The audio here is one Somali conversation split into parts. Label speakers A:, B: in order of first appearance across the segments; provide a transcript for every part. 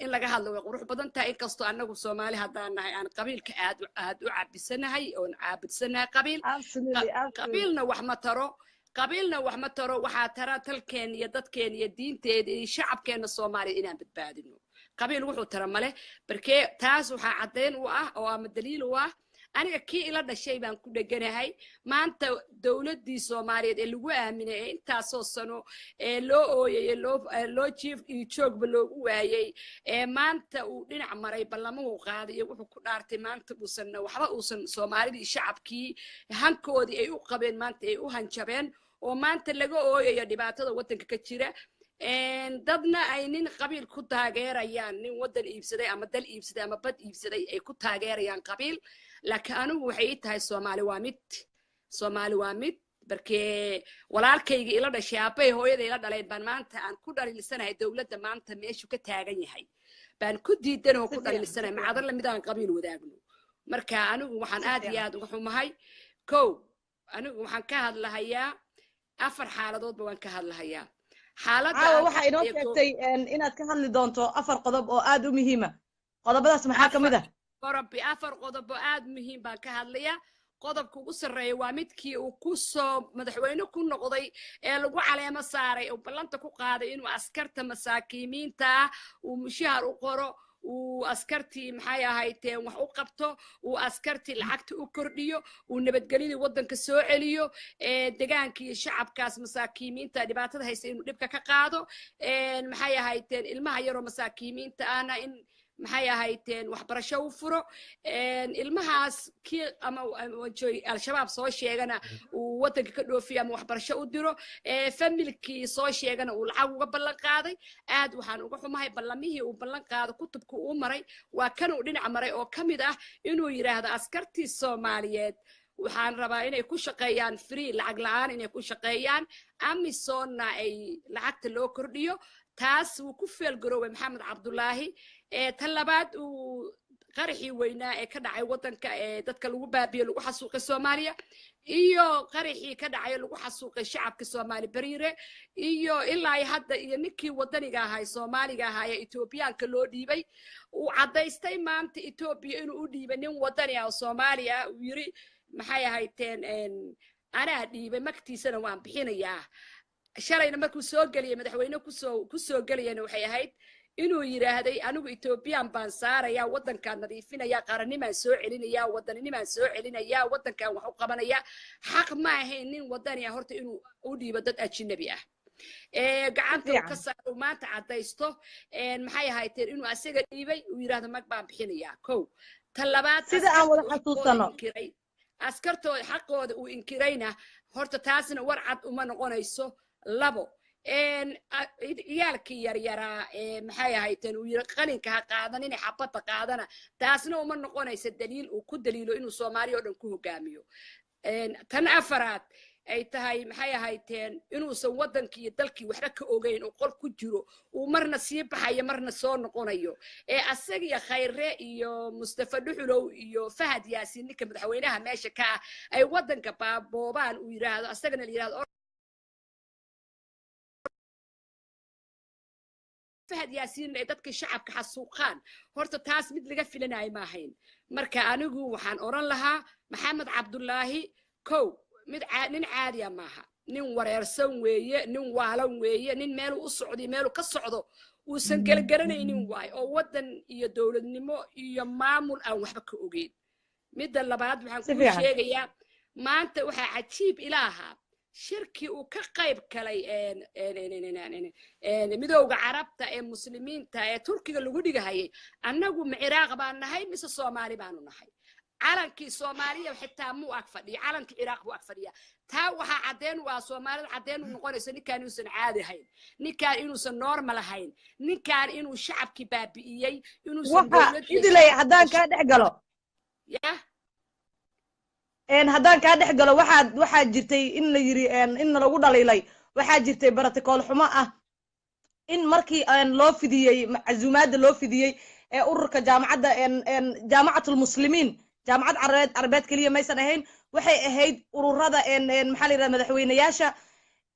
A: in laga hadlo way qurux badan tahay inkastoo anagu Soomaali hadaan nahay aan qabiilka aad u caabisanahay oo caabidsanahay qabiilna wax ma taro waxa tara talkeen iyo dadkeen iyo diinteed iyo shacabkeena Soomaaliyeed inaan badbaadino qabiil wuxuu tara male barkee taas waxa cadeyn u ah oo ama daliil u ah aniga kii ila dhashay baan ku dhaganahay maanta dawladii Soomaaliyeed ee lagu aaminay intaas oo sano loo ooyay loo jiif iyo joogba loogu waayay maanta uu dhinac maray ballamuhu qaaday wuxuu ku dhaartay maanta waxba uusan Soomaalida shacabkii hankoodii ay u qabeen maanta ay u hanjabeen oo maanta laga ooyayo dhibaatada wadanka ka jira dadna ay nin qabiil ku taageerayaan nin wadan iibsaday ama dal iibsaday ama bad iibsaday ay ku taageerayaan qabiil laakiin anigu waxay tahay Soomaali waa mid barkee walaalkayga ila dhashay aabay hooyaday ila dhaleen baan maanta aan ku dhaliilsanahay dawladda maanta meeshu ka taagan yahay baan ku diidan oo ku dhaliilsanahay macadar la mid aan qabiil wadaagno marka anigu waxaan aad iyo aad uga xumahay anigu waxaan ka hadlahayaa afar xaaladoodba waan ka hadlahayaa xaaladda
B: waxa inoo sheegtay inaad ka hadli doonto afar qodob oo aad u muhiim ah qodobadaas maxaa kamid ah
A: afar qodob oo aad muhiim baan ka hadlayaa qodobka ugu sareeya waa midkii uu ku soo madaxweyne ku noqday ee lagu caleemo saaray oo ballanta ku qaaday inuu askarta masaakiimiinta uu mushahar u qoro uu askartii maxay ahaayeen wax u qabto uu askartii lacagta u kordhiyo uu nabadgelyo wadanka soo celiyo deegaankii shacabkaas masaakiimiinta dhibaatada haysta inuu dhibka ka qaado maxay ahaayeen ilmaha yar oo masaakiimiinta ahna in maxay ahaayeen waxbarasho u furo ilmahaas kii ama al-shabaab soo sheegana uu wadanka ka dhoofiyo ama waxbarasho u diro familkii soo sheegana uu lacag uga ballan qaaday aad waxaan uga xumahay ballamihii uu ballan qaado kutubka uu maray waa kan uu dhinac maray oo kamid ah inuu yiraahdo askartii Soomaaliyeed waxaan rabaa inay ku shaqeeyaan free lacag la'aan inay ku shaqeeyaan amisonna ay lacagta loo kordhiyo taas uu ku feelgaroobay Maxamed Cabdullaahi talabaad uu qarxii weynaa ee ka dhacay wadanka dadka lagu baabiyo lagu xasuuqay Soomaaliya iyo qarxii ka dhacay lagu xasuuqay shacabka Soomaali bariire iyo ilaa hadda iyo ninkii wadaniga ahaa Soomaaliga ahaa ee Itoobiyaanka loo dhiibay uu cadeystay maanta Itoobiya inuu u dhiibay nin wadani ah Soomaaliya uu yiri maxay ahaayeen anaa dhiibay magtiisana waan bixinayaa shalayna markuu soo galiyay madaxweyne ku soo galayna waxay ahayd inuu yiraahday anigu Ethiopian baan saaraya wadanka nadiifinaya qaranimaan soo celinaya wadanimaan soo celinaya wadankan wax u qabanaya xaq ma ahayn nin wadani ah horta inuu u dhiibo dad ajnabi ah gacanta ka saaro maanta cadaysto maxay ahaayeen inuu asaga dhiibay uu yiraahdo mag baan bixinaya talabaad
B: sida aan wada xasuusano
A: askartooda xaqooda uu inkirayna horta taasna war cad uma noqonayso labo ciyaalkii yaryaraa maxay ahaayeen uu yiri qalinka ha qaadan inay xabada qaadana taasna uma noqonayso daliil uu ku daliilo inuu Soomaaliya oo dhan ku hogaamiyo tan afaraad ay tahay maxay ahaayeen inuusan wadankii iyo dalkii waxba ka ogeyn oo qol ku jiro uu marna sii baxayo marna soo noqonayo asaga khayre iyo Mustafa Dhuxulow iyo Fahad Yaasiin ninka madaxweynaha meesha ka ah ay wadanka boobaan uu yiraahdo asagana la yiraahdo Fahad Yaasiin ee dadka shacabka xasuuqaan horta taas mid laga filanay ma ahayn marka anigu waxaan oran lahaa Maxamed Cabdullaahi nin caadi ah maaha nin wareersan weeye nin waalan weeye nin meel u socday meel ka socdo uu san galgaranaynin waay oo wadan iyo dawladnimo iyo maamul aan waxba ka ogeyn midda labaad waxaan ku sheegayaa maanta waxa cajiib ilaaha shirki uu ka qayb galay midowga carabta ee muslimiinta ee Turkiga lagu dhigahayay annagu ma Ciraaq baan nahay mise Soomaali baanu nahay calankii Soomaaliya xitaa mu ag fadhiyo calankii Ciraaq buu ag fadhiya taa waxa cadeen waa Soomaalida cadeen u noqonaysa ninkaan inuusan caadi ahayn ninkaan inuusan normal ahayn ninkaan inuu shacabkii baabi'iyay inuusan
B: dawladda idilay hadaan ka dhex galo haddaan kaa dhex galo waxaa jirtay in la yiri in lagu dhaliilay waxaa jirtay protocol xumo ah in markii loo fidiyay maczuumaadda loo fidiyay ee ururka jaamacadda jaamacatul muslimiin jaamacad carabeed kaliya maysan ahayn waxay ahayd ururada maxaa la yiraahdaa madaxweynayaasha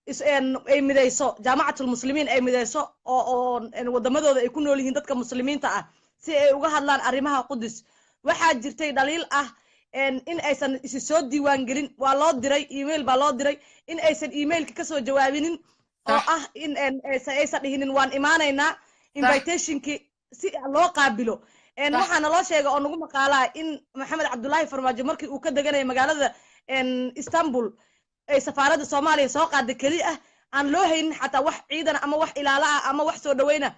B: ay midayso jaamacatul muslimiin ay midayso oo wadamadooda ay ku nool yihiin dadka muslimiinta ah si ay uga hadlaan arrimaha qudus waxaa jirtay dhaliil ah in aysan isi soo diiwaan gelin waa loo diray email baa loo diray in aysan emailka kasoo jawaabinin oo ah in aysan dhihinin waan imaanaynaa invitationki si loo qaabilo waxaana loo sheegay oo nagu maqaalaa in maxamed cabdullaahi farmaajo markii uu ka deganaya magaalada istanbul ay safaaradda soomaaliya soo qaaday keli ah aan loo haynin xataa wax ciidan ama wax ilaala ah ama wax soo dhaweyna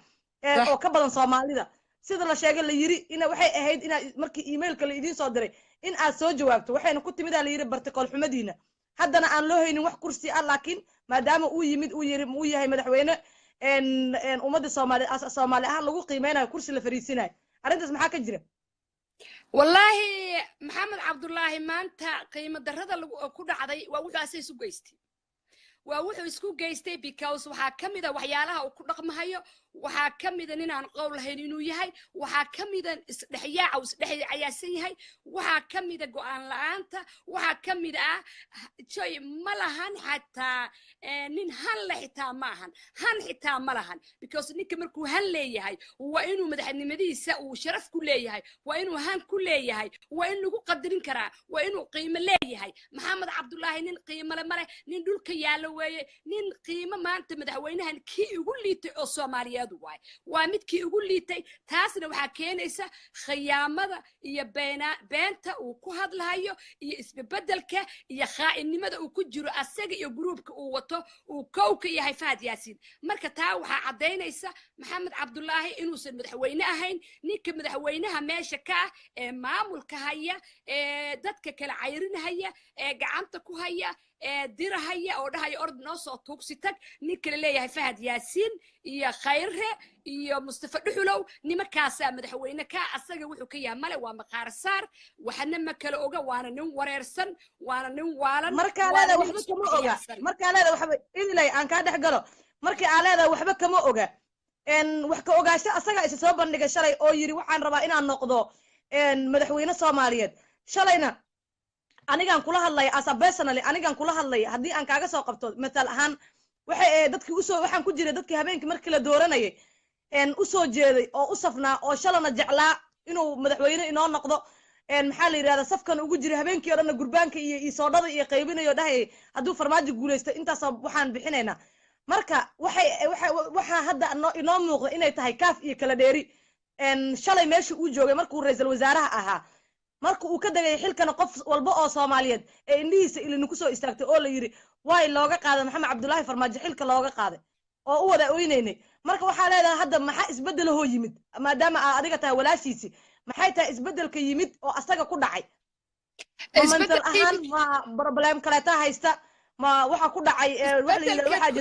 B: oo ka badan soomaalida sida la sheegay la yiri ina waxay ahayd ina markii emailka la idiin soo diray in aad soo jawaabto waxayna ku timid la yiri bartikool xumadiina haddana aan loo haynin wax kursi ah laakiin maadaama uu yimid uu yahay madaxweyne ummadda soomaali ahaan lagu qiimeynayo kursi la fariisinayo arrintaas maxaa ka jira
A: والله محمد عبد الله ما أنت قيمة درهذا كل عضي ووحى أساس جيستي ووحى اسكو جيستي because وحكم إذا وحيالها وكل رقم هاي وحكم إذا نين عن قول هينو يهاي وحكم إذا دحية أو دحية عياسي هاي وحكم إذا جوان لعنته وحكم إذا شيء ملهن حتى نين هن حتى معهن هن حتى ملهن because نيك مركو هن ليه هاي وإنه مدحني مديسة وشرف كلية هاي وإنه هن كلية هاي وإنه قدرين كرا وإنه قيمة ليه هاي محمد عبد الله نين قيمة لمرة نين دول كيالو نين قيمة ما أنت مدحوينها كي يقول لي الصومالية واي ومدكي يقول لي تاسنا waxaa keenaysa khiyaamada iyo beenta uu ku hadlayo iyo isbedelka iyo khaainimada uu ku jiro asaga iyo groupka uu wato uu kowka yahay Fahad Yaasiin marka taa waxa cadeynaysa Maxamed Cabdullaahi inuu san madaxweyne ahayn ninka madaxweynaha meesha ka ee maamulka haya ee dadka kala cayrinaya ee gacanta ku haya dirahaya oo dhahay ord noo soo tuugsitag ninka leeyahay Fahad Yaasiin iyo Khayre iyo Mustafa Dhuxulow nimankaasa madaxweyne ka asaga wuxuu ka yahay male waa maqaar saar waxana ma kala oga waana nin wareersan waana nin waalan
B: marka leeda waxba kama oga marka leeda waxba idilay aan ka dhex galo markii aan leeda waxba kama oga wax ka ogaasho asaga isa soo bandhigay shalay oo yiri waxaan rabaa inaan noqdo madaxweyne Soomaaliyeed shalayna anigaan kula hadlay as a personally anigaan kula hadlay haddii aan kaaga soo qabto matal ahaan waxay dadkii usoo waxaan ku jiray dadkii habeenkii markii la dooranayay u soo jeeday oo u safnaa oo shalana jeclaa inuu madaxweyne inoo noqdo maxaa la yiraahdaa safkan ugu jiray habeenkii oo dhan gurbaanka iyo soodhada iyo qaybinayo dhahay hadduu farmaajo guuleysto intaas waxaan bixinaynaa marka waxa hadda inoo muuqda inay tahay kaaf iyo kala dheeri shalay meesha uu joogay markuu ra'iisul wasaaraha ahaa marka uu ka dagay xilkana qof walba oo Soomaaliyeed ee indhihiisa ilin ku soo istaagtay oo la yiri way looga qaaday Maxamed Cabdullaahi Farmaajo xilka looga qaaday oo u wada ooyneynay marka waxa leedahay hadda maxaa isbedel oo yimid maadaama adiga tahay walaashiisi maxay tahay isbedelka yimid oo asaga ku dhacay isbedel ahaan ma problem kale taa haysta ma waxa ku dhacay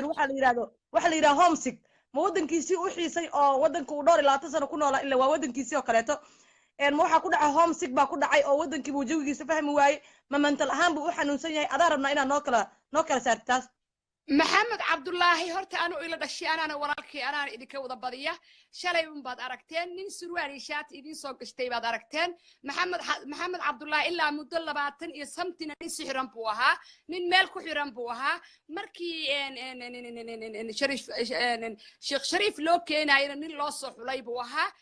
B: waxa la yiraahdo homesick ma wadankiisii u xiisay oo wadanka uu dhowr 20 sano ku noolaa ilaa waa wadankiisii oo kaleeto ما waxa ku dhacay homesick baa ku dhacay oo wadankii buu jawigiisa fahmi waayay ma mental ahaan buu u xanuunsan yahay adaa rabnaa inaan noo kala saartaas
A: محمد عبد الله هرت أنا إلى الشيء أنا وراكي أنا إذا كوضا بضية شلي من بعد أركتين نين سروالي شات إذن سوق اشتي بعد أركتين محمد عبد الله إلا مدلباتن يسمتنا نين سحران بوها نين مالكو حران بوها مركي شيخ شريف لوكين هاي نين لوصح لي بوها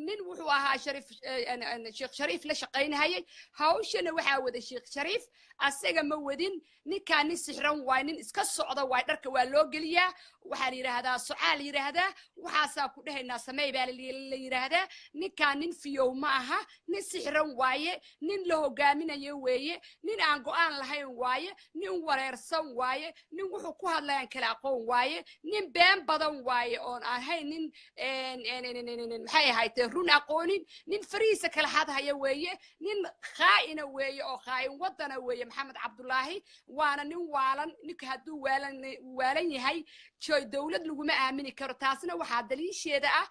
A: nin wuxuu ahaa sheekh shariif la shaqaynayay hawshana waxa wada sheekh shariif asaga ma wadin ninka nin sixran waa nin iska socda waa dharka waa loo geliyaa waxa la yiraahdaa su'aal yiraahdaa waxaasa ku dhahaynaa sameey baa la yiraahdaa ninka nin fiyow ma aha nin sixran waaye nin la hogaaminayo weeye nin aan go'aan lahayn waaye nin wareersan waaye nin wuxuu ku hadlayaan kala aqoon waaye nin been badan waaye oon ahayn nin maxay ahaaytay run aqoonin nin fariisa kala hadhaya weeye nin khaa'ina weeye oo khaa'in wadana weeye Maxamed Cabdullaahi waana nin waalan ninka hadduu waalan yahay joy dawlad laguma aamini karo taasna waxaa daliisheeda ah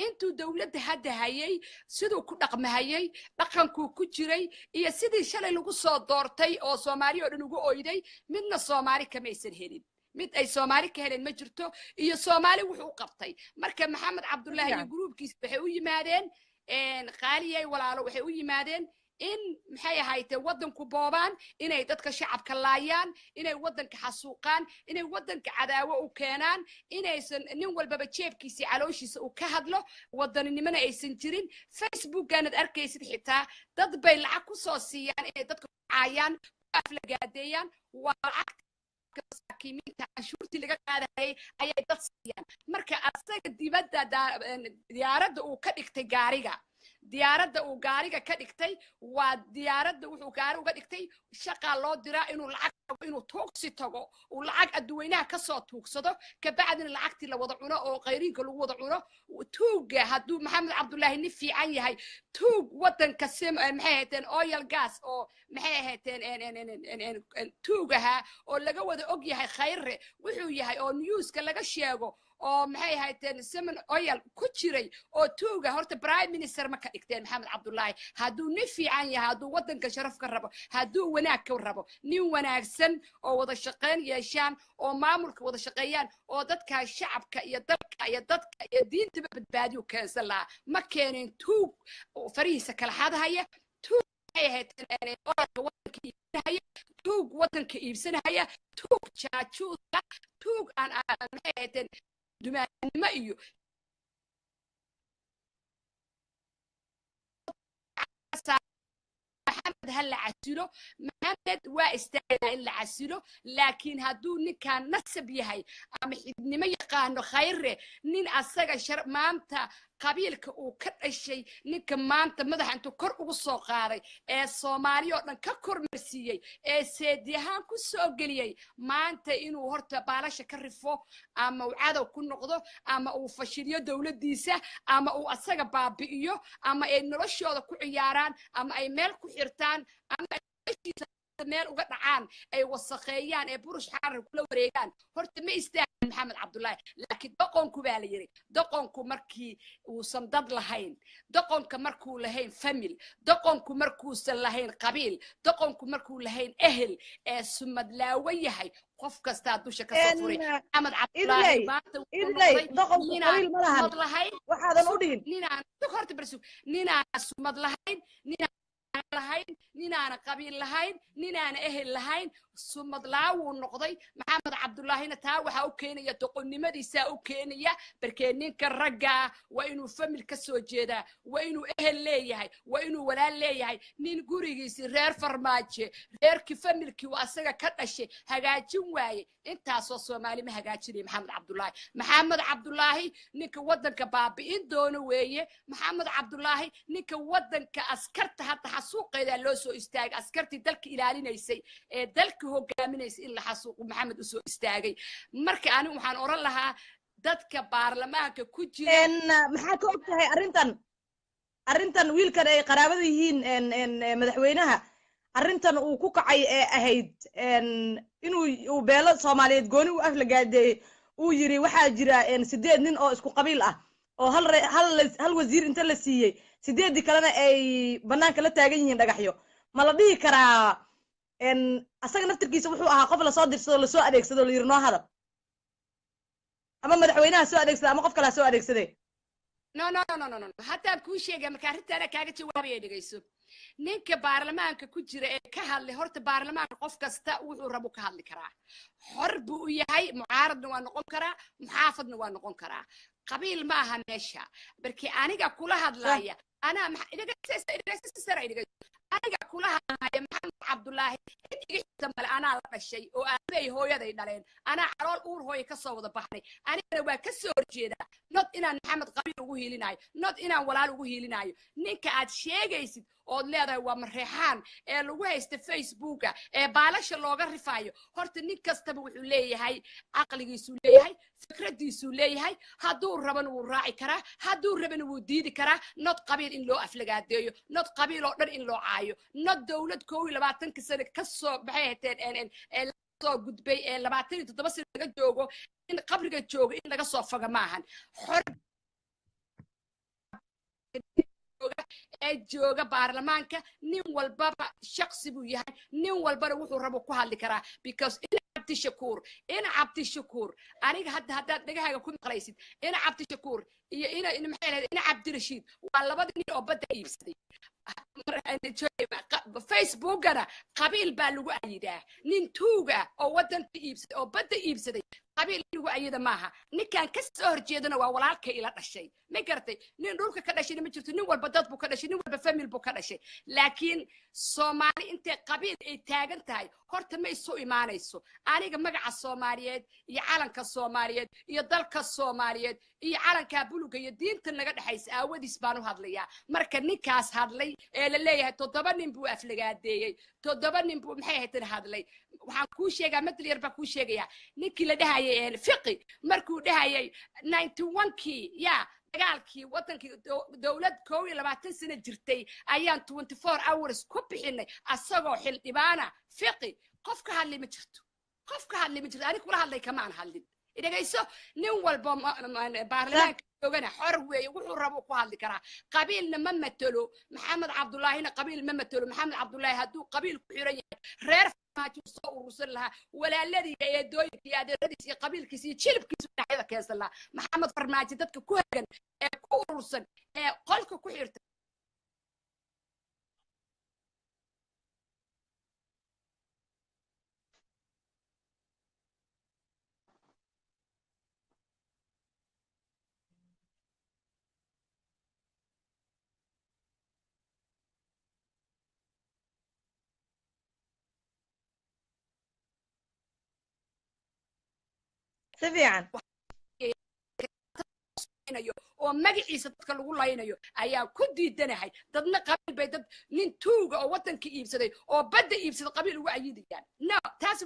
A: intuu dawladda hadda hayay sidoo ku dhaqmahayay dhaqanku ku jiray iyo sidii shalay lagu soo doortay oo Soomaali oo dhan ugu ooyday midna Soomaali kama aysan helin mid ay Soomaali ka heleen ma jirto iyo Soomaali wuxuu qabtay marka Maxamed Cabdullaahi iyo groupkiisa waxay u yimaadeen qaaliyay walaalo waxay u yimaadeen in maxay ahaaytee waddanku boobaan inay dadka shacabka laayaan inay waddanka xasuuqaan inay waddanka cadaawo u keenaan inaysan nin walbaba jeebkiisa calooshiisa uu ka hadlo waddaninimana aysan jirin facebookaanad arkaysid xitaa dad bay lacag ku soo siiyaan inay dadka caayaan aflagaadeeyaan waa lacag masaakiimiinta canshuurtii laga qaadayay ayay dad siiyaan marka asaga dibadda diyaaradda uu ka dhigtay gaariga diyaaradda uu gaariga ka dhigtay waa diyaaradda wuxuu gaari uga dhigtay shaqaa loo diraa inuu lacag inuu tuugsi tago uu lacag adduweynaha ka soo tuugsado kabacdina lacagtii la wada cuno oo qayriinka lagu wada cuno tuugga hadduu maxamed cabdullaahi nin fiican yahay tuug waddanka maxay ahaydeen oil gas oo maxay ahaydeen tuugaha oo laga wada og yahay khayre wuxuu yahay oo newska laga sheego oo maxay ahaydeen semen oil ku jiray oo tuuga horta prime minister ma ka dhigteen maxamed cabdullaahi hadduu nin fiican yahay hadduu waddanka sharaf ka rabo hadduu wanaag ka rabo nin wanaagsan oo wada shaqayn yeeshaan oo maamulka wada shaqeeyaan oo dadka shacabka iyo dadka iyo diintaba badbaadiyo keensan lahaa ma keenin tuug farihiisa kala xadahaya tuug maxay ahaydeen waddanka iibsanahaya tuug waddanka iibsanahaya tuug jaajuuska tuug aan maxay ahaydeen dumaanimo iyo محمد هلا عسيلو محمد واستعنا إلا عسيلو لكن هدو نكان نسب يهي أم حدني ما يقانو خيره نين أساق شر مامتا قبيلك او كدشي ninka maanta madaxa intuu kor ugu soo qaaday ee Soomaaliya oo dhan ka kormeysiyay ee seediyahan ku soo galiyay maanta inuu horta baalasha ka rifo ama uu cadow ku noqdo ama uu fashiliyo dawladdiisa ama uu asaga baabi'iyo ama ay noloshooda ku ciyaaraan ama ay meel ku xirtaan ama meel uga dhacaan ay wasaqeeyaan ee burush xarar kula wareegaan horta ma istaahin maxamed cabdullaahi laakiin doqonku baa la yiri doqonku markii uusan dad lahayn doqonka markuu lahayn famil doqonku markuusan lahayn qabiil doqonku markuu lahayn ehel ee sumad laawa yahay qof kasta dusha ka soo furay maxamed cabdullaahi maanta
B: doqonku qabiil ma lahayn waxaadan u dhihin
A: ninaan horta barsu ninaan sumad lahayn ninaan lahayn ninaana qabiil lahayn ninaana ehel lahayn sumad laawuu noqday maxamed cabdullaahina taa waxa u keenaya doqonnimadiisa u keenaya barkee ninka ragga waa inuu famil ka soo jeedaa waa inuu ehel leeyahay waa inuu walaal leeyahay nin gurigiisa reer farmaajo reerki familki waa asaga ka dhashay hagaajin waaye intaasoo Soomaali ma hagaajinay maxamed cabdullaahi ninka waddanka baabi'in doono weeye maxamed cabdullaahi ninka waddanka askarta hadda xasuuqeeda loo soo istaagay askartii dalka ilaalinaysay ee dalka hogaaminaysay in la xasuuqo maxamed u soo istaagay marka anigu waxaan oran lahaa dadka baarlamaanka ku jira
B: maxaa ka og tahay arrintan wiilkan ay qaraabada yihiin madaxweynaha arrintan uu ku kacay ee ahayd inuu beelo Soomaaliyeed gooni u aflagaadeeyay uu yiri waxaa jira 8 nin oo isku qabiil ah oo hal wasiir inta la siiyay 8 kalena ay banaanka la taagan yihiin dhagaxyo ma la dhihi karaa asaga naftirkiisa wuxuu ahaa qof la soo dirsado la soo adeegsado la yiri noo hadal ama madaxweynaha soo adeegsada ama qof kale soo adeegsaday
A: no hatta ku sheegay marka arrintaana kaaga jawaabay dhigayso ninka baarlamaanka ku jira ee ka hadlay horta baarlamaanka qof kasta wuxuu rabo ka hadli karaa xor buu u yahay mucaaradna waa noqon karaa muxaafadna waa noqon karaa qabiil ma aha meesha barkii aniga kula hadlaya ana aniga kula hadlaya maxamed cabdullaahi idiga male anaa la dhashay oo aanay hooyaday dhaleen anaa calool uur hooyo ka soo wada baxnay anigana waa ka soo horjeedaa not inaan maxamed qabiil ugu hiilinayo not inaan walaal ugu hiilinayo ninka aad sheegaysid ood leedahay waa mareexaan ee lagu haysta facebooka ee baalasha looga rifayo horta nin kastaba wuxuu leeyahay aqligiisu leeyahay fikradiisu leeyahay hadduu rabana wuu raaci karaa hadduu rabana wuu diidi karaa not qabiil in loo aflagaadeeyo not qabiil oo dhan in loo caayo not dawlad 22 sano ka soo baxay hateen soo gudbay ee 27 sano laga joogo in qabriga joogo in laga soo faga maahan xor ee jooga baarlamaanka nin walbaba shakhsi buu yahay nin walbana wuxuu rabo ku hadli karaa because in Cabdi Shakuur aniga hadda dhagahaaga ku maqlaysid in Cabdi Shakuur iyo in maxay leedahay in Cabdi Rashiid waa labada nin oo badda iibsaday facebookana qabiil baa lagu ayidaa nin tuuga oo waddanka iibsaday oo badda iibsaday qabiil lagu ayida maaha ninkan ka soo horjeedana waa walaalka ila dhashay ma gartay nin dhulka ka dhashay ma jirto nin walba dad buu ka dhashay nin walba family buu ka dhashay laakiin Soomaali intee qabiil ay taagan tahay horta ma isu imaanayso aniga magaca Soomaaliyeed iyo calanka Soomaaliyeed iyo dalka Soomaaliyeed iyo calanka buluga iyo diinta naga dhaxaysa aawadiis baan u hadlayaa marka ninkaas hadlay ee la leeyahay 7 nin buu aflagaadeeyay 7 nin buu maxay ahayd hadlay waxaan ku sheegaa mid yar baa ku sheegaya ninkii la dhahayay fiqi markuu dhahayay 91kii ya dagaalkii wadankii dawlad 22 sano jirtay ayaan 24 hours ku bixinay asagoo xildhibaana fiqi qof ka hadlay ma jirto aniga kula hadlay kama aan hadlin idagayso nin walba baarlamaanka joogana xor weeye wuxuu rabo ku hadli karaa qabiilna ma matalo maxamed cabdullaahina qabiil ma matalo maxamed cabdullaahi hadduu qabiil ku xiran yahay reer farmaajo soo urursan lahaa walaaladii eedooyinkii adeeradiis iyo qabiilkiis iyo jilibkiisu dhexda keensan lahaa maxamed farmaajo dadka ku hagan ee ku urursan ee qolka ku xirtay
B: سفيعا
A: oo magaciisa dadka lagu laynayo ayaa ku diidanahay dadna qabiil bay dad nin tuuga oo wadanka iibsaday oo badda iibsaday qabiil ugu ayidayaan no taas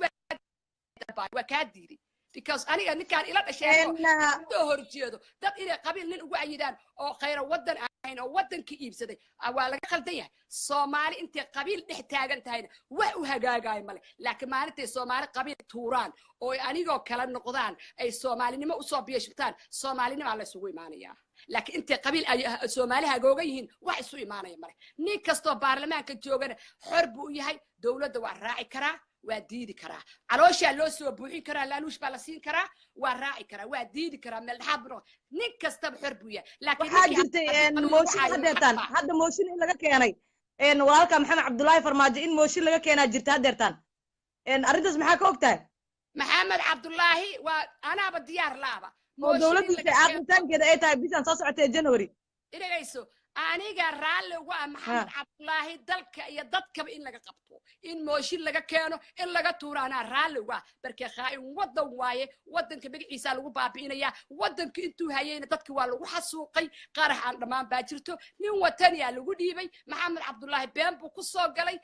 A: waa ka diiday because aniga ninkaan ila dhashay oo horjeedo dad inay qabiil nin ugu ayidaan oo khayra wadan ahayn oo wadanka iibsaday waa laga qaldan yahay Soomaali intay qabiil dhex taagan tahay wax u hagaagay male laakiin maalintii Soomaali qabiil tuuraan oo anigoo kala noqdaan ay Soomaalinimo u soo biyashtaan Soomaalinimo la isugu imaanaya laakiin intay qabiil ay Soomaali hagooga yihiin wax isu imaanaya male nin kasto baarlamaanka joogana xor buu yahay dawladda waa raaci karaa waa diidi karaa caloosha loo soo buuxin karaa laaluush baa la siin karaa waa raaci karaa waa diidi karaa meel dhaxad baro nin kasta xor buu yahay laakiin
B: waxa jirtay mooshin hadda mooshin in laga keenay walaalka maxamed cabdullaahi farmaajo in mooshin laga keenaa jirta hadeertaan arrintaas maxaa ka ogtahay
A: maxamed cabdullaahi waa anaaba diyaar laaba
B: oo dawladdiisa aaqitaankeeda ay tahay bishan soo socotay January
A: idagayso aniga raalli ugu ah maxamed cabdullaahi dalka iyo dadkaba in laga qabto in mooshin laga keeno in laga tuuraana raalli ugu ah barkee khaain wadan waaye wadanka magaciisa lagu baabiinaya wadanka intuu hayayna dadka waa lagu xasuuqay qarax aan dhamaan baa jirto nin wataniya lagu dhiibay maxamed cabdullaahi been buu ku soo galay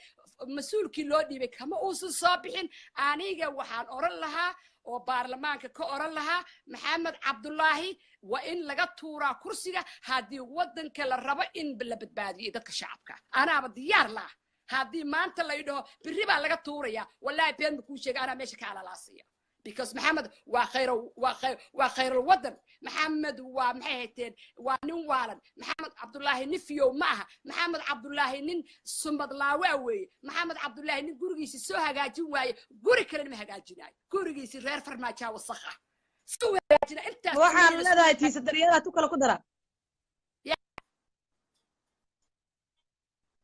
A: mas'uulkii loo dhiibay kama uusan soo bixin aniga waxaan oran lahaa oo baarlamaanka ka oran lahaa maxamed cabdullaahi waa in laga tuuraa kursiga haddii wadanka la rabo in la badbaadiyo dadka shacabka anaaba diyaar laah haddii maanta la yidhaho birri baa laga tuuraya wallaahi been ma kuu sheega anaa meesha ka alalaasaya because maxamed waa khayral wadan maxamed waa maxay hayteen waa nin waalan maxamed cabdullaahi nifiyow ma aha maxamed cabdullaahi nin sumad laawa weeye maxamed cabdullaahi nin gurigiisi soo hagaajin waaye guri kalena ma hagaajinayo gurigiisi reer farmaajaa wasakh ah soo hagaajina intaas
B: waxaan leedahay tiisa daryeelaa tu kala ku dara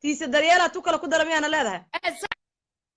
B: tiisa daryeelaa tu kala ku dara miyaana leedahay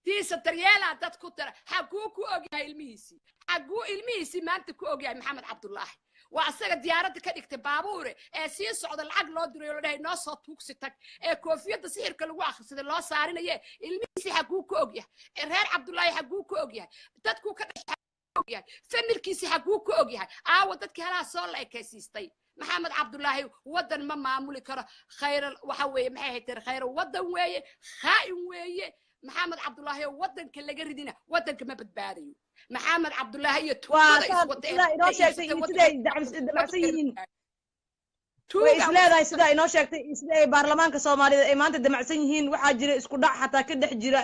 A: tiisa daryeelaa dad ku dara xaguu ku ogyahay ilmihiisi maanta ku ogyahay maxamed cabdullaahi waa asaga diyaaradda ka dhigtay baabuure ee sii socda lacag loo diray oo la dhahay noo soo tuugsi tag ee koofiyadda sixirka lagu akhrisaday loo saarinaye ilmihiisi xaguu ku ogyahay reer cabdullaahi xaguu ku ogyahay dadku ka dhashay familkiisi xaguu ku ogyahay aawa dadkii halaa soo la ekaysiistay maxamed cabdullaahi wadan ma maamuli karo khayral waxa weeye maxay hayteen khayral wadan weeye khaa'in weeye maxamed cabdullaahi oo wadanka laga ridina wadanka ma badbaadayo maxamed cabdullaahi iyo tuugada
B: inoo sheegtay siday damacsan yihiin way isleedahay sida inoo sheegtay sida ay baarlamaanka Soomaaliyeed ay maanta damacsan yihiin waxaa jira isku dhac xataa ka dhex jira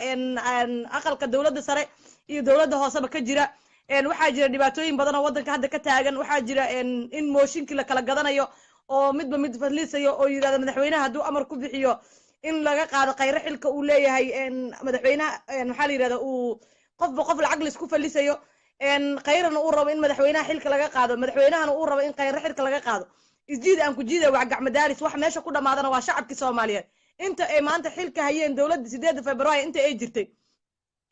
B: aqalka dawladda sare iyo dawladda hooseba ka jira waxaa jira dhibaatooyin badan oo wadanka hadda ka taagan waxaa jira in mooshinkii la kala gadanayo oo midba mid fadliisayo oo yiraahdo madaxweynaha hadduu amar ku bixiyo in laga qaado khayra xilka uu leeyahay madaxweynaha maxaa la yiraahdaa uu qofba qof lacag la isku falisayo khayrana uu rabo in madaxweynaha xilka laga qaado madaxweynahana uu rabo in khayra xilka laga qaado isjiid aan ku jiiday waa gacmo daaris wax meesha ku dhamaadana waa shacabkii Soomaaliyeed inta ay maanta xilka hayeen dowladda 8 Febraayo inta ay jirtay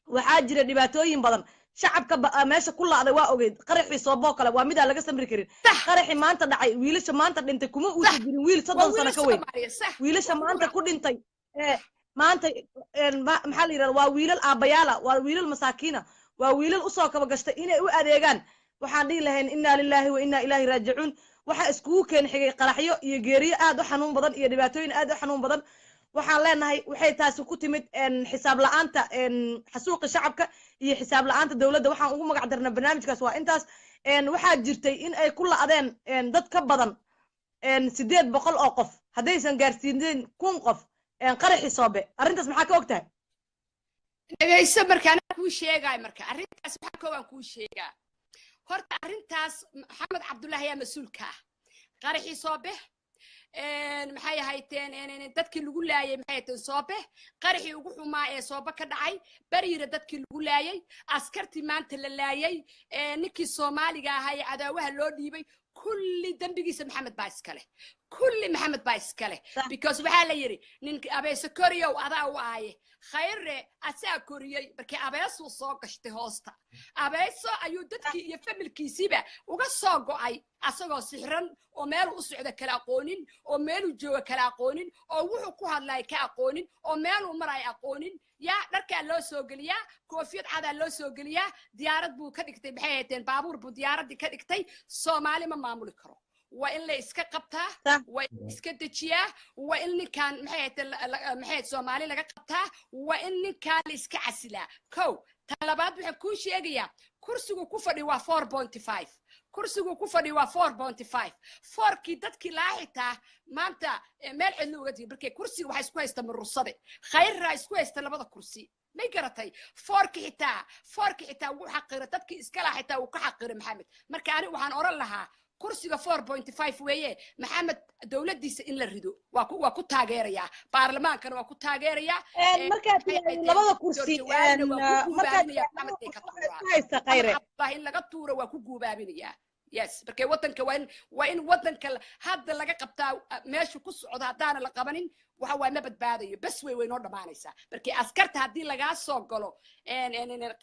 B: waxaa jira dhibaatooyin badan shacabka meesha ku laaday waa ogeyd qaraxii Soobo kale waa midaan laga samri karin qaraxii maanta dhacay wiilasha maanta dhintay kuma uusan jirin wiil 30 sano ka weyn wiilasha maanta ku dhintay maanta maxaa la yiraahdaa waa wiilal aabayaala waa wiilal masaakiina waa wiilal u soo kaba gashtay inay u adeegaan waxaan dhihi lahayn inna lillahi wa inna ilaahi raaji'uun waxa iskugu keen xigay qaraxyo iyo geeriyo aad u xanuun badan iyo dhibaatooyin aad u xanuun badan waxaan leenahay waxay taasi ku timid xisaab la'aanta xasuuqa shacabka iyo xisaab la'aanta dawladda waxaan ugu magac darnaa barnaamijkaas waa intaas waxaa jirtay in ay ku la'adeen dad ka badan 800 oo qof haddaysan gaarsiinin 1000 qof qaraxii Soobe arrintaas maxaa ka ogtahay
A: dhageyso markaan ku sheegay marka arrintaas waxa kooban ku sheegaa horta arrintaas maxamed cabdullaahi ayaa mas'uulka ah qaraxii Soobe maxay ahaayeen dadkii lagu laayay maxay ahaayeen Soobe qaraxii ugu xumaa ee Soobe ka dhacay bariira dadkii lagu laayay askartii maanta la laayay ninkii Soomaaliga ahaa ee cadaawaha loo dhiibay kulli dambigiisa maxamed baa iskale kulli maxamed baa iskale because waxa la yiri ninka abeeso koriyow adaa u aaye khayre asaa koriyay markii abeeso soo gashtay hoosta abeeso ayuu dadkii iyo familkiisiba uga soo go'ay asagoo sixran oo meel u socda kala aqoonin oo meel u jooga kala aqoonin oo wuxuu ku hadlay ka aqoonin oo meel u maray aqoonin ya dharka loo soo galiyaa koofiyad cad loo soo galiyaa diyaarad buu ka dhigtay maxay ahaayeen baabuur buu diyaaradii ka dhigtay Soomaali ma maamuli karo waa in la iska qabtaa waa in iska dejiyaa waa in ninkan maxay Soomaali laga qabtaa waa in ninkan la iska casilaa kow talabaad waxaan ku sheegayaa kursigu ku fadhi waa 4.5 kursigu ku fadhi waa 4.5 forkii dadkii laaxitaa maanta meel cid looga diiday markay kursiga waxa isku haysta marusade khayra isku haysta labada kursi may garatay forkii xitaa wuu xaqiray dadkii iska laaxitaa uu ka xaqiray maxamed marka ani waxaan oran lahaa kursiga 4.5 weeye maxamed dawladdiisa in la rido waa ku taageeraya baarlamaankana waa ku taageeraya
B: markaad labada kursi markaad haysta khayre
A: in laga tuuro waa ku guubaabinaya yes markay wadanka waa in wadanka hadda laga qabtaa meesha ku socdo haddaana la qabanin waxa waa ma badbaadayo bas way noo dhamaanaysaa markii askarta haddii lagaa soo galo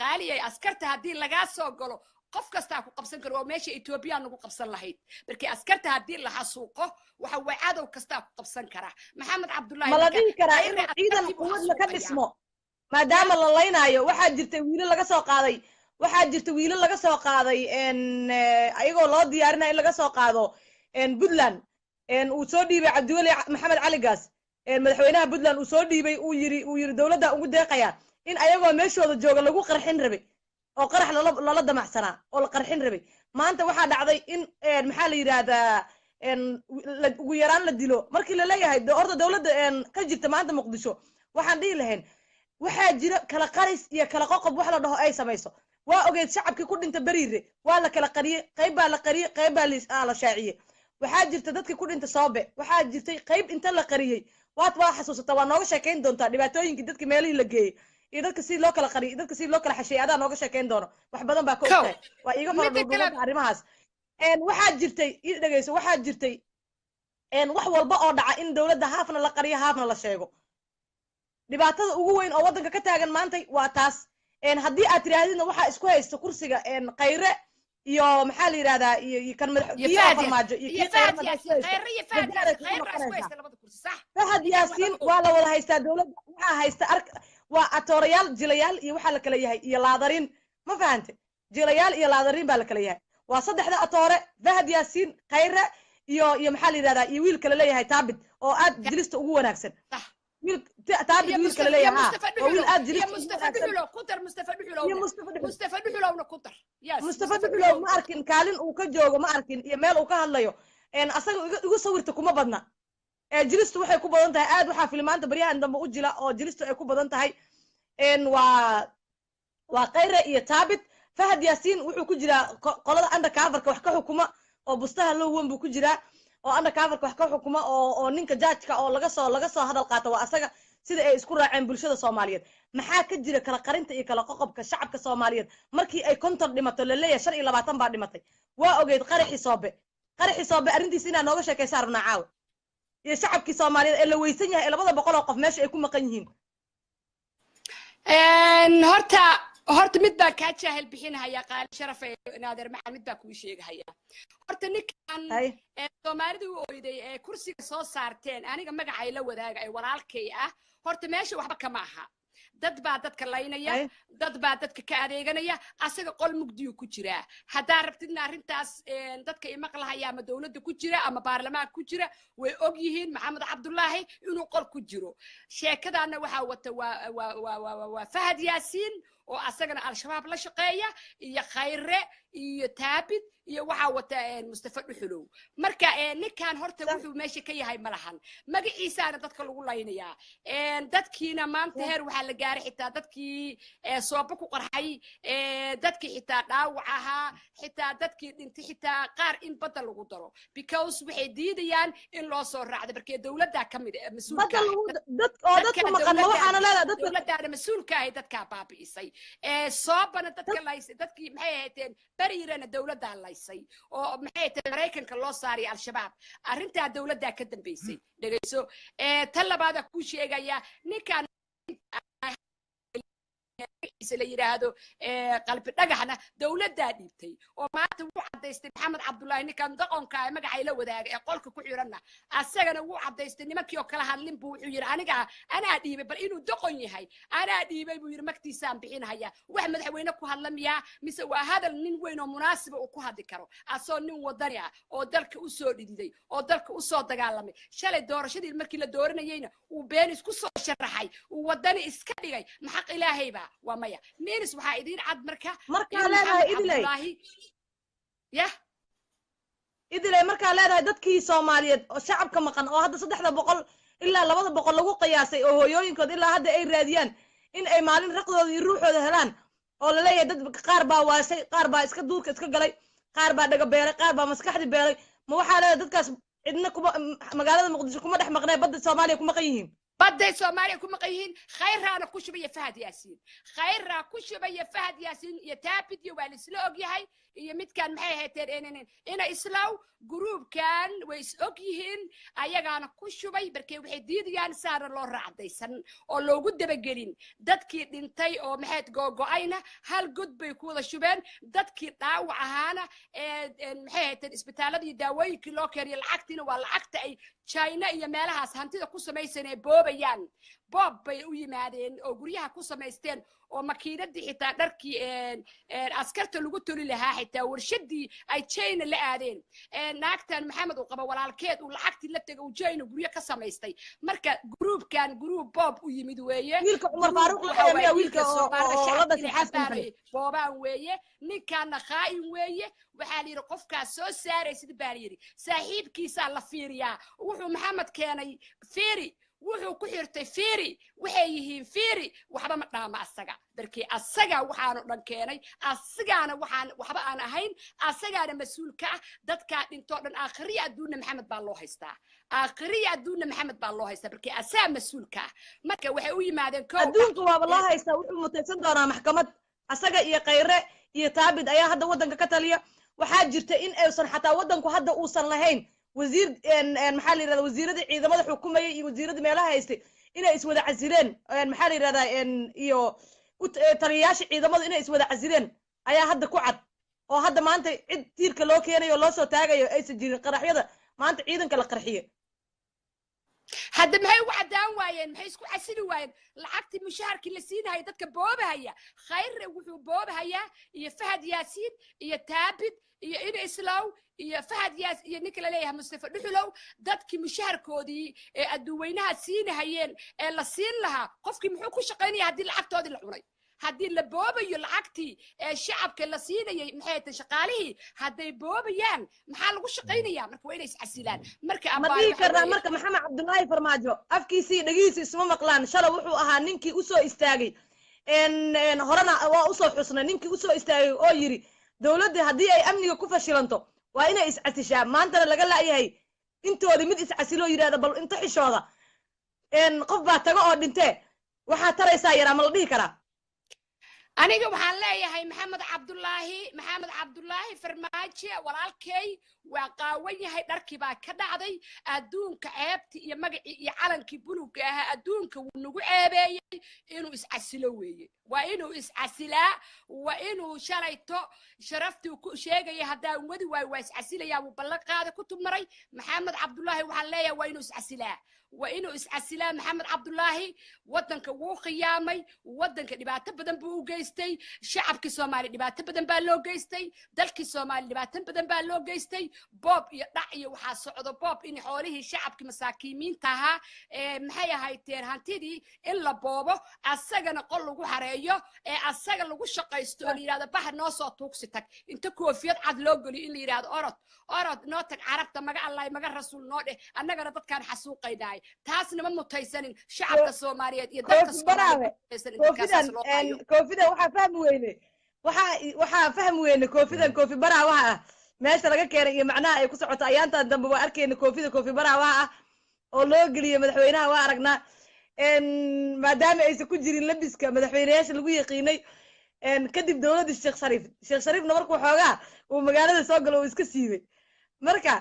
A: qaaliya askarta haddii lagaa soo galo qof kasta ku qabsan karo meesha Ethiopia nagu qabsan lahayd markii askarta hadii la xasuuqo waxa way cadow kasta ku qabsan kara maxamed cabdullaahi
B: ma la dhihi karaa in ciidan quwad la ka dhismo maadaama la leynayo waxaa jirtay wiilal laga soo qaaday ayagoo loo diyaarinayo in laga soo qaado Puntland uu soo dhiibay Cabdiwali Maxamed Cali Gaas madaxweynaha Puntland uu soo dhiibay uu yiri dawladda ugu deeqaya in ayagoo meeshooda jooga lagu qarxin rabay oo qarax lala damacsanaa oo la qarxin rabay maanta waxaa dhacday in maxaa la yiraahdaa ugu yaraan la dilo markii la leeyahay horta dawladda ka jirta maanta Muqdisho waxaan dhihi lahayn waxaa jira kala qaris iyo kala qoqob wax la dhaho ay samayso waa ogeed shacabkii ku dhinta bariire waa la kala qariyay qayb baa la qariyay qayb baa la shaaciyay waxaa jirta dadkii ku dhinta Soobe waxaa jirtay qayb inta la qariyay waa xasuusata waa nooga sheekayn doontaa dhibaatooyinkii dadkii meelihii la geeyay iyo dadka si loo kala qariyo dadka si loo kala xashay adaa nooga sheekayn doono wax badan baa ka ogtahay waa iiga faradhuubada arrimahaas waxaa jirtay ii dhageyso waxaa jirtay wax walba oo dhaca in dawladda haafna la qariyo haafna la sheego dhibaatada ugu weyn oo waddanka ka taagan maanta waa taas haddii aad tiraahdidna waxaa isku haysta kursiga khayre iyo maxaa la yiraahdaa iyo kan madaxweynaha farmaajo iyo Fahad Yaasiin waa la wada haystaa dawladda waxaa haysta waa atoorayaal jilayaal iyo waxa la kala yahay iyo laadarin ma fahante jilayaal iyo laadarin baa la kala yahay waa saddexda atoore Fahad Yaasiin khayre iyo maxaa la yiraahdaa iyo wiil kale leeyahay taabid oo aad jilista ugu wanaagsan wiil taabid wiil kale leeyahay wiil aad jilista
A: Mustafa Dhuxulowna ku dar
B: Mustafa Dhuxulow ma arkin kaalin uu ka joogo ma arkin iyo meel uu ka hadlayo asaga igu sawirta kuma badna jilistu waxay ku badan tahay aad waxa filmaanta baryahan dambe u jila oo jilistu ay ku badan tahay waa khayre iyo taabid Fahad Yaasiin wuxuu ku jiraa qolada undercover-ka wax ka xukuma oo bustaha loo wan buu ku jiraa oo undercover-ka wax ka xukuma oo ninka judge-ka oo laga soo hadal qaato waa asaga sida ay isku raaceen bulshada Soomaaliyeed maxaa ka jira kala qarinta iyo kala qoqobka shacabka Soomaaliyeed markii ay konton dhimato la leeyahay 25 baa dhimatay waa ogeed qaraxii Soobe arrintiisa inaa nooga sheekaysaa rabnaa caawa iyo shacabkii Soomaaliyeed ee la weysan yahay 200 qof meesha ay ku maqan yihiin
A: horta mid baan kaa jaahil bixinahaya qaali sharaf naadir maxamed mid baa kuu sheegahaya horta ninkan Soomaalida u oyday ee kursiga soo saarteen aniga magacay la wadaaga ay walaalkay ah horta meesha waxba kama aha dad baa dadka laynaya dad baa dadka ka adeeganaya asaga qol mugdiyo ku jira hadaa rabtidna arintaas dadka imaqlahaya ama dawladda ku jira ama baarlamaanka ku jira way og yihiin maxamed cabdullaahi inuu qol ku jiro sheekadaana waxa wata waa Fahad Yaasiin oo asagana al-shabaab la shaqeeya iyo khayre iyo taabid iyo waxa wata Mustafa Dhuxulow marka ninkan horta wuxuu meesha ka yahay malahan magaciisaana dadka lagu laynaya dadkiina maanta heer waxa la gaaray xitaa dadkii sooba ku qarxay dadkii xitaa dhaawac ahaa xitaa dadkii dhintay xitaa qaar in badda lagu daro because waxay diidayaan in loo soo raacdo markii dawladda ka mid ah mas'uulka dadka maqan waxaana leedahay dawladda mas'uulka ah dadka baabiisay soobana dadka laysay dadkii maxay ahaydeen bariirana dawladda laysay oo maxay tahay Mareykanka loo saaray al-shabaab arinta dawladda ka dambeysay dhageyso talabaada ku sheegaya ninkan isla yiraahdo qalbi dhagaxna dawladda dhiibtay oo maanta uu cadeystay maxamed cabdullaahi ninkan dhaqanka ay magacay la wadaaga ee qolka ku xirana asagana uu cadeystay nimankii oo kala hadlin buu wuxuu yiri aniga ana dhiibay bal inuu dhaqan yahay ana dhiibay buu yiri magtiisaan bixinaya wax madaxweyne ku hadlamaya mise waa hadal nin weyn oo munaasib u ku hadli karo asoo nin wadani ah oo dalka u soo dhididay oo dalka u soo dagaalamay shalay doorashadii markii la dooranayayna uu been isku soo sharaxay uu wadani iska dhigay maxaq ilaahayba waa maya neenis waxa idin cad marka
B: leedahay idilay idilay marka leedahay dadkii Soomaaliyeed oo shacabka maqan oo hadda 300 ilaa 200 lagu qiyaasay oo hooyooyinkood ilaa hadda ay raadiyaan in ay maalin raqdooda iyo ruuxooda helaan oo la leeyahay dad qaar baa waashay qaar baa iska duurka iska galay qaar baa dhaga beelay qaar baa maskaxdi beelay ma waxa leedahay dadkaas cidna kuma magaalada Muqdisho kuma dhex maqnay badda Soomaaliya kuma qayihiin
A: بدي سومالي كم قيهين خير أنا كشبي فهد ياسين خير كشبي فهد ياسين يتابد يوالسلوق يهاي يمد كان معي هتر إنا إسلام جروب كان ويسوقيهن أيجانا كشبي بركي وحديد يعني صار الله رعديسن أو لو جد بجرين دتكي دنتي أو محيط جو أينا هل جد بيكون الشبان دتكي طاو عهانا محيط الإسبتالة يداوي كيلو كري العقتين والعقت أي China iyo meelahaas hantida ku sameeysanay boobayaan boob bay u yimaadeen oo guryaha ku sameysteen oo makiinadii xitaa dharkii askarta lagu toli lahaa xitaa warshadii ay China la aadeen naagtan maxamed uu qaba walaalkeed uu lacagtii la tagay China guryo ka sameystay marka groupkan group boob u yimid weeye
B: wiilka Umar Faaruq la xameeya wiilka oo la dhaxaastay
A: boobaan weeye ninkan khaain weeye waxa la yiri qofkaas soo saaray sida baan yiri saaxiibkiisa la fiiriyaa wuxuu maxamed keenay fiiri wuxuu ku xirtay fiiri waxay yihiin fiiri waxba ma dhaama asaga barkii asaga waxaanu dhan keenay asagana waxaan waxba aan ahayn asagana mas'uulka ah dadka dhinto dhan aakhiriya adduunna maxamed baa loo haystaa aakhiriya adduunna maxamed baa loo haystaa barkii asaa mas'uulka ah marka waxay u yimaadeen koox
B: adduunku waa loo haystaa wuxuu mutaysan doonaa maxkamad asaga iyo khayre iyo taabid ayaa hadda wadanka ka taliya waxaa jirta in aysan xataa wadanku hadda uusan lahayn wasiir maxaa la yiraahdaa wasiirada ciidamada xukuumayay iyo wasiirada meelaha haystay inay iswada casileen maxaa la yiraahdaa iyo taliyayaasha ciidamada inay iswada casileen ayaa hadda ku cad oo hadda maanta cid tiirka loo keenayo loo soo taagayo aysan jirin qaraxyada maanta ciidanka la qarxiye
A: hadda maxay ugu cadaan waayeen maxay isku casili waayeen lacagtii mushaharkii la siinahay dadka boobahaya khayre wuxuu boobahaya iyo Fahad Yaasiin iyo taabid iyo in islaaw iyo Fahad Yaas iyo ninka la leeyahay Mustafa Dhuxulow dadkii mushaharkoodii ee adduweynaha siinahayeen ee la siin lahaa qofkii muxuu ku shaqeynaya haddii lacagtoodii la cunay haddii la boobayo lacagtii ee shacabka la siinayay maxay tahay shaqaalihii hadday boobayaan maxaa lagu shaqeynayaa marka waa inay iscasilaan marka
B: abaay karna marka maxamed cabdullaahi farmaajo afkiisii dhagiisii isma maqlaan shalay wuxuu ahaa ninkii u soo istaagay horena waa u soo xusnay ninkii u soo istaagay oo yiri dawladda haddii ay amniga ku fashilanto waa inay iscasishaa maantana laga laayahay intoodii mid iscasiloo yidhaahda bal inta xishooda qof baa tago oo dhintee waxaa taraysaa yaraa ma la dhihi karaa
A: aniga waxaan leeyahay maxamed cabdullaahi farmaajo walaalkay waa qaawan yahay dharkii baa ka dhacday adduunka ceebti iyo magacii iyo calankii buluugga ahaa adduunka wuu nagu ceebeeyey inuu iscasilo weeye waa inuu iscasilaa waa inuu shalayto sharaftii ku sheegaya haddaan wadi waayo waa iscasilayaa wuu ballan qaada ku tubmaray maxamed cabdullaahi waxaan leeyahay waa inuu iscasilaa وإنه إسعسلا محمد عبد الله ودن كوخيامي ودن كدبات بدن بوجيستي شعب كسومالي دبات بدن بالوجيستي دلك الصومالي دبات بدن بالوجيستي بوب يدعي وحاسعد بوب إن حوله شعب كمساكين تها محيا هاي تير هانتدي إلا بابا السجن قل له حرية السجن له شقة يستولي هذا بحر ناس توكسيتك أنت كوفيت عد لوجلي اللي يراد أرد ناتك عرفت مجا الله مجا رسول ناده أنا قرأت كان حسوق قيداي تاسنا ما متيسنين شعب الصومالية يدرك الصومالية
B: كوفيدا وحا فهم وينه وحا فهم وينه كوفي برا وها ماشي laga keenay iyo macnaha ay ku socoto ayaanta dambe waa arkayna koofi bara waa oo loo galiyo madaxweynaha waa aragnaa maadaama aysan ku jirin labiska madaxweynayaasha lagu yaqiinay kadib dawladda Sheekh Shariifna markuu xoogaa uu magaalada soo galo uu iska siibay marka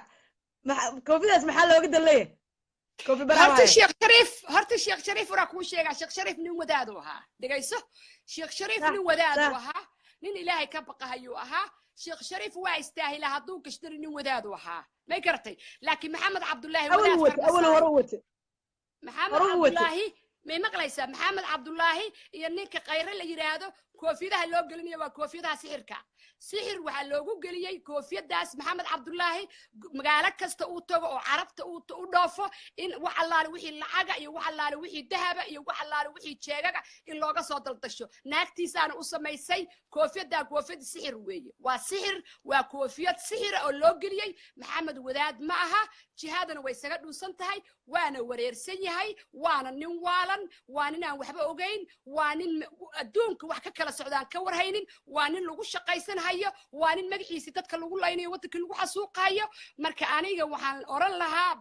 B: koofidaas maxaa looga dalay كوفي براوي
A: هرت الشيخ شريف وراكو شيخ الشيخ شريف نين ودادوها دقيسه الشيخ شريف نين ودادوها نين إلهي كبقى هيوها الشيخ شريف وايستاهل هدوك اشتري نين ودادوها ما يكرتي لكن محمد عبد الله
B: أول وروت
A: محمد عبد الله ما مقليسه محمد عبد الله ينيك قير اللي يرادو كوفيدها لو قلني وكوفيدها سحركا سحر waxa loogu galiyay koofiyadaas maxamed cabdullaahi magaalo kasta uu tago oo carabta uu dhoofo in wax allaale wixii lacaga iyo wax allaale wixii dahaba iyo wax allaale wixii jeegaga in looga soo daldasho naagtiisana u sameysay koofiyad sixir weeye waa sixir waa koofiyad sixir oo loo galiyay maxamed wadaad ma aha jihaadana way isaga dhuusan tahay waana wareersan yahay waana nin waalan waa nin aan waxba ogeyn waa nin adduunka wax ka kala socdaan ka warhaynin waa nin lagu shaqaysan hayo waa nin magaciisa dadka lagu laynayo waddanka lagu xasuuqayo marka aniga waxaan oran lahaa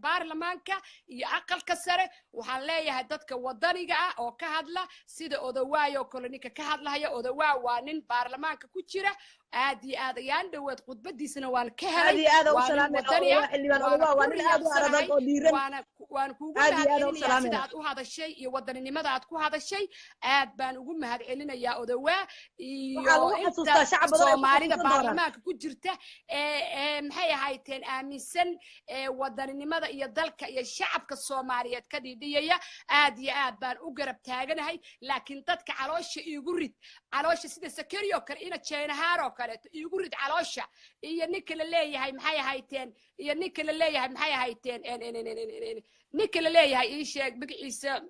A: baarlamaanka iyo aqalka sare waxaan leeyahay dadka wadaniga ah oo ka hadla sida odawaayo kolonika ka hadlaya odawaa waa nin baarlamaanka ku jira aad iyo aad ayaan dhawaad khudbadiisana waan ka helay waan kuugu mahadcelinayaa sida aad u hadashay iyo wadaninimada aad ku hadashay aad baan ugu mahadcelinayaa odawaa iyo inta soomaalida baarlamaanka ku jirta maxay ahayteen aaminsan wadaninimada iyo dalka iyo shacabka Soomaaliyeed ka dhidhiyaya aad iyo aad baan u garab taaganahay laakiin dadka caloosha iigu rid caloosha sida sakariyo kale ina jeenahaaro kale iigu rid caloosha iyo ninka la leeyahay maxay ahayteen iyo ninka la leeyahay maxay ahayteen ninka la leeyahay ii sheeg magaciisa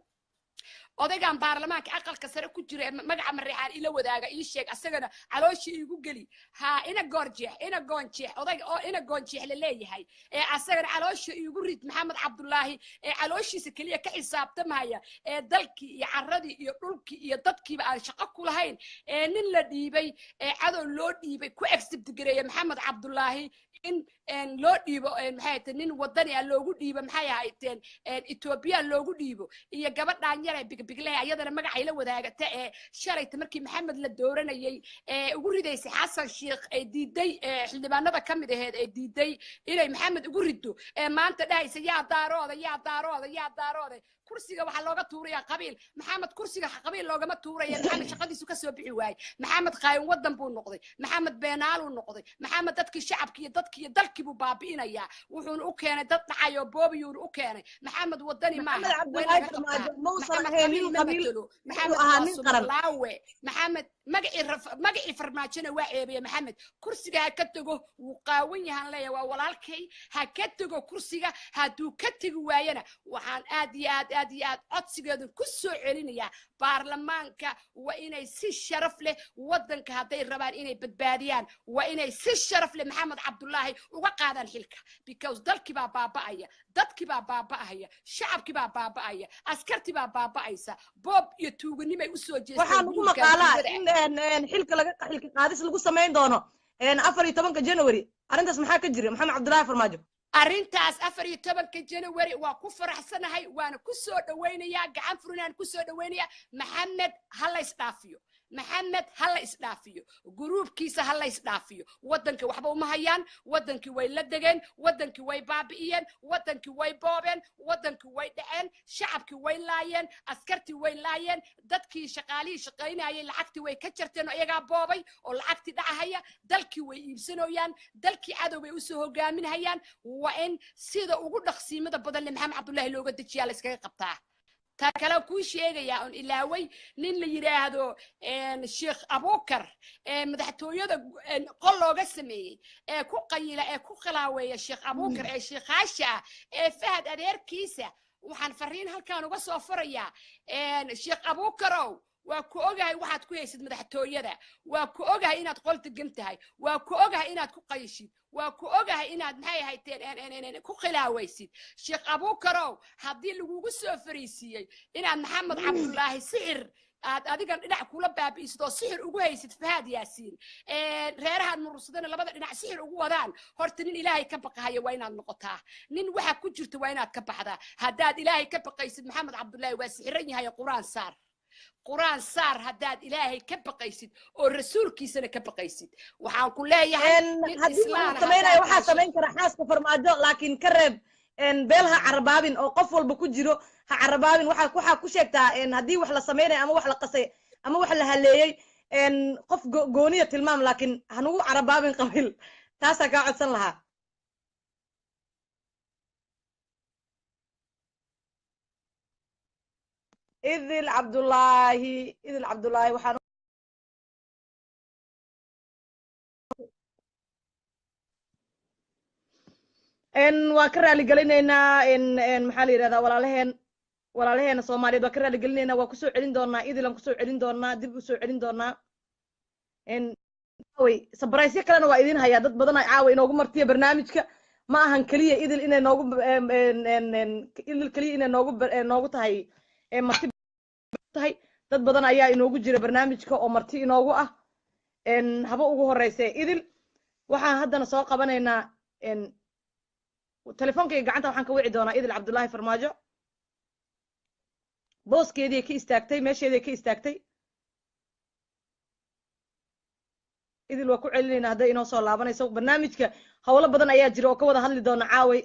A: odaygan baarlamaanka aqalka sare ku jira magaca Mariixaan ila wadaaga ii sheeg asagana calooshi iigu gali ha ina goonjeex odayga oo ina goonjeex la leeyahay asagana calooshi iigu rid maxamed cabdullaahi calooshiisa kaliya ka xisaabtamaya dalkii iyo caradii iyo dhulkii iyo dadkiiba aan shaqo ku lahayn nin la dhiibay cadow loo dhiibay ku accept gareeya maxamed cabdullaahi in loo dhiibo maxay tahay nin wadani ah loogu dhiibo maxay ahayteen Ethiopia loogu dhiibo iyo gabadhan yar bigleh ayadana magacay la wadaagata shalayta markii maxamed la dooranayay ugu ridaysay xasan sheekh ay diiday xildhibaanada kamid aheed ay diiday inay maxamed ugu rido maanta dhahaysa yaa daarooda kursiga waxa looga tuuraya qabiil maxamed kursiga qabiil loogama tuuraya maxamed shaqadiisu ka soo bixi waayay maxamed qayn wadan buu noqday maxamed beenaal uu noqday maxamed dadkii shacabkii iyo dadkii dalkii buu baabi'inaya wuxuuna u keenay dad dhacayo boobiyuun u keenay maxamed wadani ma maxamed magacii farmaajona waa ceebaya maxamed kursiga ha ka tago wuu qaawan yahan leeyahay waa walaalkay ha ka tago kursiga hadduu ka tagi waayana waxaan aad iyo aad codsigeedu ku soo celinayaa baarlamaanka waa inay si sharaf leh wadanka hadday rabaan inay badbaadiyaan waa inay si sharaf leh maxamed cabdullaahi uga qaadaan xilka because dalkii baa baaba'aya dadkii baa baaba'aya shacabkii baa baaba'aya askartii baa baaba'aysa boob iyo tuuganimo ay u soo jeesteen
B: waxaan ugu maqaalaa in xilka qaadis lagu sameyn doono 14 January arrintaas maxaa ka jira maxamed cabdullaahi farmaajo
A: arrintaas 14 January waa ku faraxsanahay waana ku soo dhaweynayaa gacan furinaan ku soo dhaweynayaa maxamed hal isdhaafiyo محمد هلا إسدافيو جروب كيسة هلا إسدافيو ودنك وحبو مهيان ودنك ويلدجن ودنك ويبابئين ودنك ويبابن ودنك ويدعن شعبك ويلاين أسكرتي ويلاين دتكي شقالي شقينا هي العكتي ويكترتن أيها بابي والعكتي دعها دلكي ويبسنويان دلكي عدو ويسوه جامين هيان وإن سيدا وجود قسيمة بدل محمد عبد الله لو قد تشيال إسكاي قبطه تاكلو كل شيء يا أن إلاوي نين اللي يراهدو إن الشيخ أبو بكر مدحتو يدا قلوا قسمي كو قيلة كو خلاوي الشيخ أبو بكر الشيخ عشا فهد أدير كيسة وحن فرين هل كانوا بس وفريا الشيخ أبو بكر وكو اوغاي waxaad ku haysid madaxtooyada waa ku ogahay inaad qolta gantahay waa ku ogahay inaad ku qayshid waa ku ogahay inaad maxay hayteen ku khilaawaysid sheekh Abu Karow hadii lagugu soo fariisiyay inaad Maxamed Cabdullaahi sixir aad adigan dhinac kula baabiisto sixir ugu haysid Fahad Yaasiin reerahan mursadana labada dhinac sixir ugu wadaan horta nin Ilaahay ka baqahayo waa inaad noqotaa nin waxa ku jirta waa inaad ka baxdaa hadaad Ilaahay ka baqaysid Maxamed Cabdullaahi waa sixiran yahay Quraan saar قرآن صار هداد إلهي كبقيسد والرسول كيسنا كبقيسد وحان كلها
B: هدي سمينا وحا سمين كرا حاس كفرماجو لكن كرب ان بيلها عربابين او قفول بكو جيرو ها عربابين وحا كوشيكتا ان هدي وحلا سمينا اما وحلا قصي اما وحلا هليي ان قف غونيه تلمام لكن هنو عربابين قبل تاسا كا عدسن لها إذل عبد الله وحن إن وكرر لقلنا إن محلي هذا ولا لهن صومالي وكرر لقلنا وكسوع علين دورنا إذل لم كسوع علين دورنا دب كسوع علين دورنا إن عاوي سبرايسي كلنا وإذن هيا ضد بدنا عاوي إنه مرتي برنامجك ما هنكليه إذل إنه نوجب إن إذل كليه إنه نوجب تهاي مرتي tahay dad badan ayaa inoogu jira barnaamijka oo marti inoogu ah haba ugu horeysay idil waxaan haddana soo qabanaynaa telefonkayga gacanta waxaan ka wici doonaa idil Cabdullaahi Farmaajo booskeedii ka istaagtay meesheedii ka istaagtay idil waa ku celinaynaa hadday inoo soo laabanayso barnaamijka hawlo badan ayaa jira oo ka wada hadli doona caaway